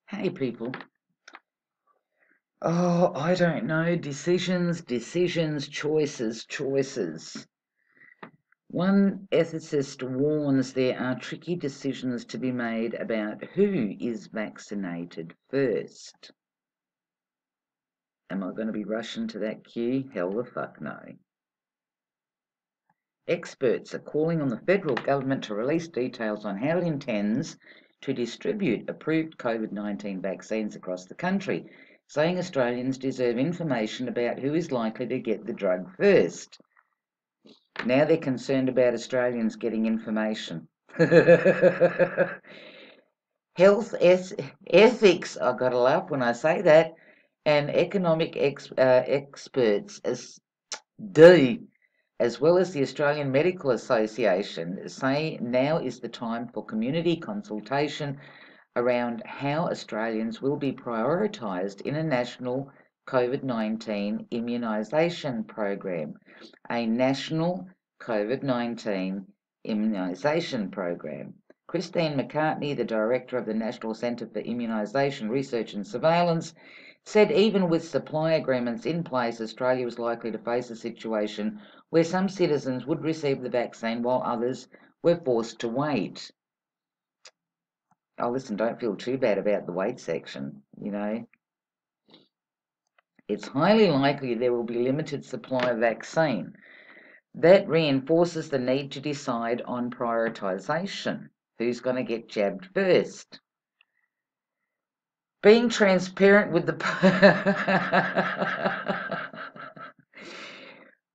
Hey people. Oh, I don't know. Decisions, choices. One ethicist warns there are tricky decisions to be made about who is vaccinated first. Am I going to be rushing to that queue? Hell the fuck no. Experts are calling on the federal government to release details on how it intends to distribute approved COVID-19 vaccines across the country, saying Australians deserve information about who is likely to get the drug first. Now they're concerned about Australians getting information. Health ethics, I've got to laugh when I say that, and economic experts as well as the Australian Medical Association, say now is the time for community consultation around how Australians will be prioritised in a national COVID-19 immunisation program. A national COVID-19 immunisation program. Christine McCartney, the director of the National Centre for Immunisation Research and Surveillance, said even with supply agreements in place, Australia was likely to face a situation where some citizens would receive the vaccine while others were forced to wait. Oh, listen, don't feel too bad about the wait section, It's highly likely there will be limited supply of vaccine. That reinforces the need to decide on prioritisation. Who's going to get jabbed first? Being transparent with the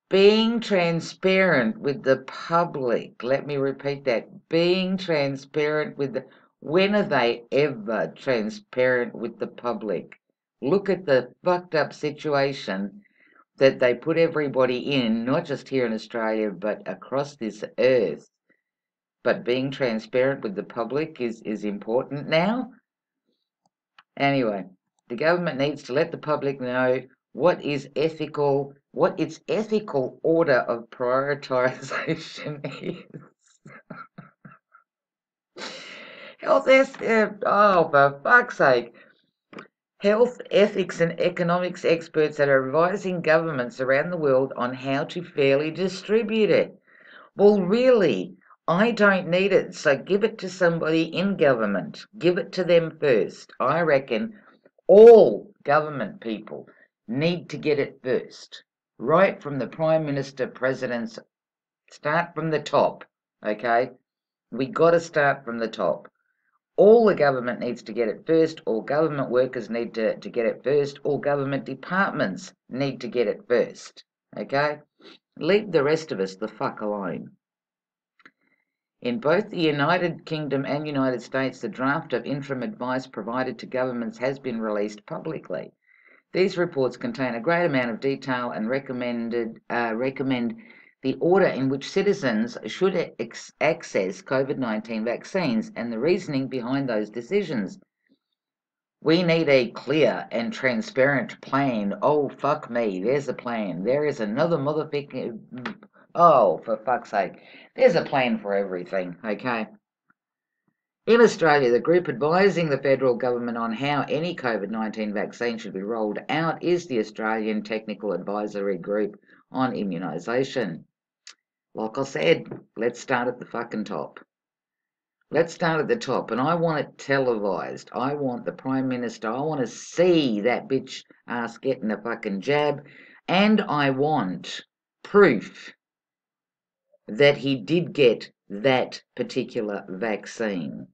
being transparent with the public. Let me repeat that. Being transparent with the... When are they ever transparent with the public? Look at the fucked up situation that they put everybody in, not just here in Australia, but across this earth. But being transparent with the public is important now. Anyway, the government needs to let the public know what its ethical order of prioritisation is. Oh, for fuck's sake. Health, ethics and economics experts that are advising governments around the world on how to fairly distribute it. Well, really, I don't need it, so give it to somebody in government. Give it to them first. I reckon all government people need to get it first. Right from the Prime Minister, presidents, start from the top, okay? We got to start from the top. All the government needs to get it first. All government workers need to get it first. All government departments need to get it first, okay? Leave the rest of us the fuck alone. In both the United Kingdom and United States, the draft of interim advice provided to governments has been released publicly. These reports contain a great amount of detail and recommend the order in which citizens should access COVID-19 vaccines and the reasoning behind those decisions. We need a clear and transparent plan. Oh, fuck me, there's a plan. There is another motherfucking... Oh, for fuck's sake. There's a plan for everything, okay? In Australia, the group advising the federal government on how any COVID-19 vaccine should be rolled out is the Australian Technical Advisory Group on Immunisation. Like I said, let's start at the fucking top. Let's start at the top, and I want it televised. I want the Prime Minister, I want to see that bitch ass getting a fucking jab, and I want proof that he did get that particular vaccine.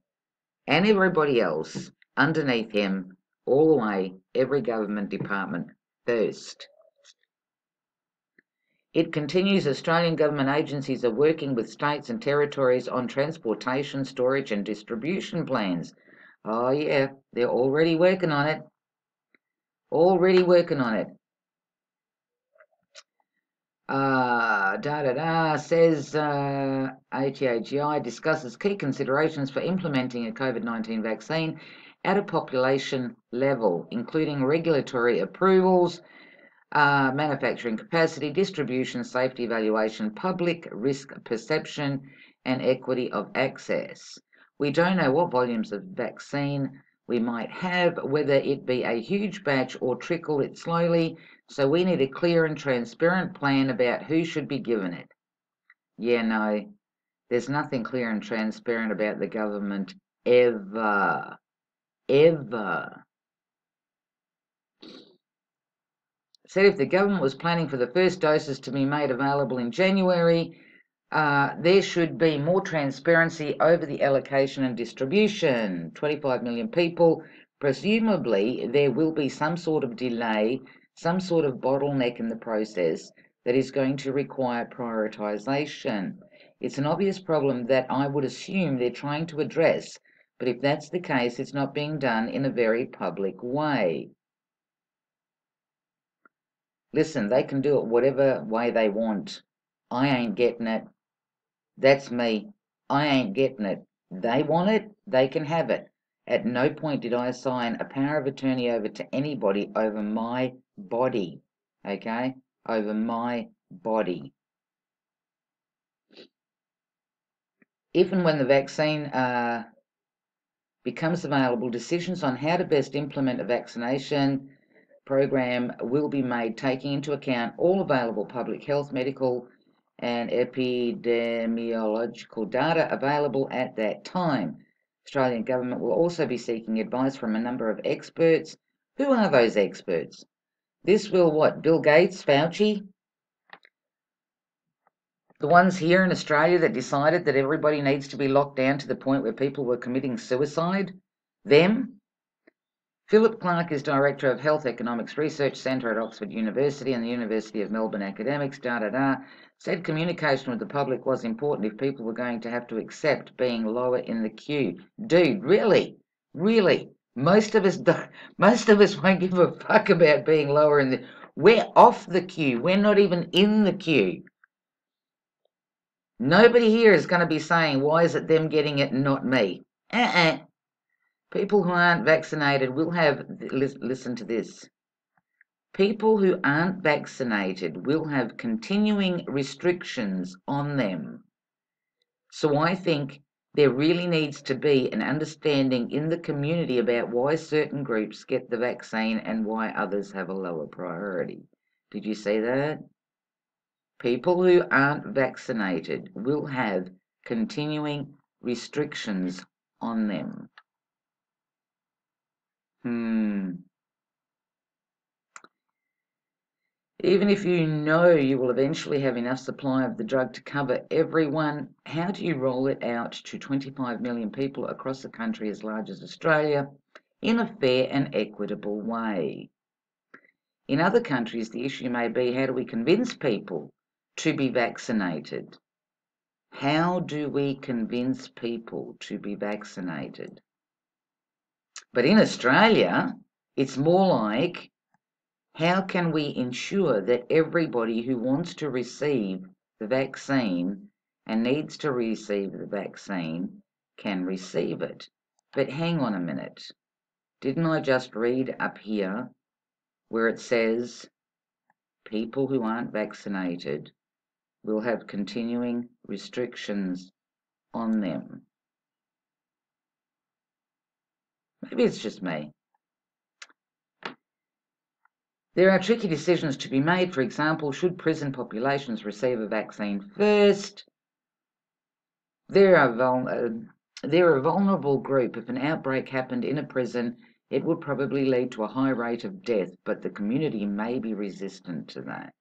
And everybody else underneath him, all the way, every government department first. It continues, Australian government agencies are working with states and territories on transportation, storage and distribution plans. Oh yeah, they're already working on it. Already working on it. Says ATAGI discusses key considerations for implementing a COVID-19 vaccine at a population level, including regulatory approvals, manufacturing capacity, distribution, safety evaluation, public risk perception, and equity of access. We don't know what volumes of vaccine we might have, whether it be a huge batch or trickle it slowly. So we need a clear and transparent plan about who should be given it. Yeah, no, there's nothing clear and transparent about the government ever. Ever. Said if the government was planning for the first doses to be made available in January, there should be more transparency over the allocation and distribution. 25 million people. Presumably, there will be some sort of delay, some sort of bottleneck in the process that is going to require prioritisation. It's an obvious problem that I would assume they're trying to address, but if that's the case, it's not being done in a very public way. Listen, they can do it whatever way they want. I ain't getting it. That's me. I ain't getting it. They want it, they can have it. At no point did I assign a power of attorney over to anybody over my body. Okay? Over my body. If and when the vaccine becomes available, decisions on how to best implement a vaccination program will be made, taking into account all available public health, medical, and epidemiological data available at that time. Australian government will also be seeking advice from a number of experts. Who are those experts? This will what? Bill Gates, Fauci? The ones here in Australia that decided that everybody needs to be locked down to the point where people were committing suicide? Them? Philip Clark is Director of Health Economics Research Centre at Oxford University and the University of Melbourne Academics, said communication with the public was important if people were going to have to accept being lower in the queue. Dude, really? Really? Most of us won't give a fuck about being lower in the... We're off the queue. We're not even in the queue. Nobody here is going to be saying, why is it them getting it and not me? People who aren't vaccinated will have, listen to this, people who aren't vaccinated will have continuing restrictions on them. So I think there really needs to be an understanding in the community about why certain groups get the vaccine and why others have a lower priority. Did you see that? People who aren't vaccinated will have continuing restrictions on them. Even if you know you will eventually have enough supply of the drug to cover everyone, how do you roll it out to 25 million people across a country as large as Australia in a fair and equitable way? In other countries, the issue may be, how do we convince people to be vaccinated? How do we convince people to be vaccinated? But in Australia, it's more like, how can we ensure that everybody who wants to receive the vaccine and needs to receive the vaccine can receive it? But hang on a minute. Didn't I just read up here where it says people who aren't vaccinated will have continuing restrictions on them? Maybe it's just me. There are tricky decisions to be made. For example, should prison populations receive a vaccine first? They're a vulnerable group. If an outbreak happened in a prison, it would probably lead to a high rate of death, but the community may be resistant to that.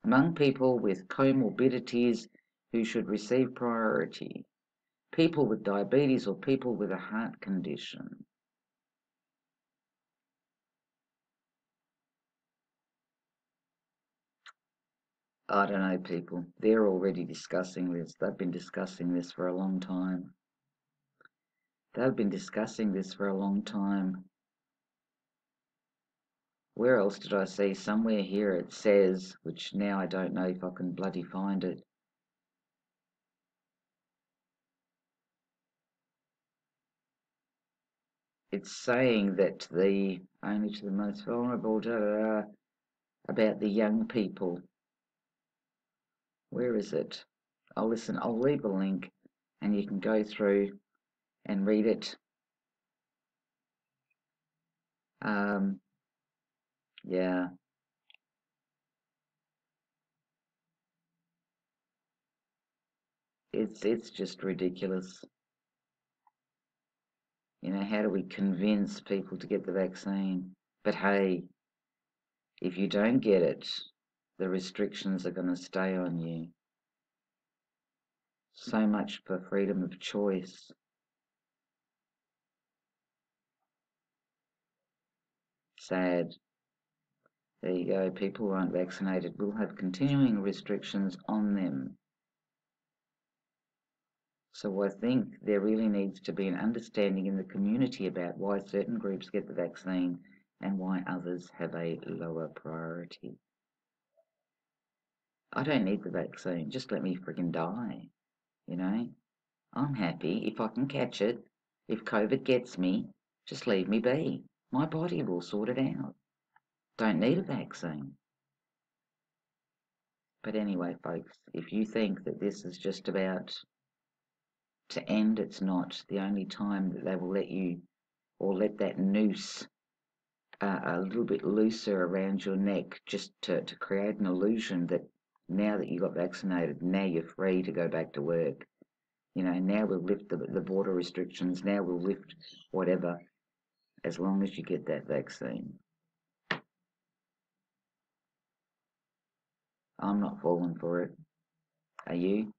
Among people with comorbidities who should receive priority, people with diabetes or people with a heart condition. I don't know, people. They're already discussing this. They've been discussing this for a long time. They've been discussing this for a long time. Where else did I see? Somewhere here it says, which now I don't know if I can bloody find it. It's saying that only to the most vulnerable, about the young people. Where is it? Oh, listen, I'll leave a link and you can go through and read it. Yeah, it's just ridiculous. How do we convince people to get the vaccine? But hey, if you don't get it, the restrictions are going to stay on you. So much for freedom of choice. Sad. There you go. People who aren't vaccinated will have continuing restrictions on them. So I think there really needs to be an understanding in the community about why certain groups get the vaccine and why others have a lower priority. I don't need the vaccine. Just let me friggin' die, you know? I'm happy if I can catch it. If COVID gets me, just leave me be. My body will sort it out. Don't need a vaccine. But anyway, folks, if you think that this is just about to end, it's not. The only time that they will let you, or let that noose a little bit looser around your neck, just to create an illusion that now that you got vaccinated, now you're free to go back to work. Now we'll lift the border restrictions, now we'll lift whatever, as long as you get that vaccine. I'm not falling for it. Are you?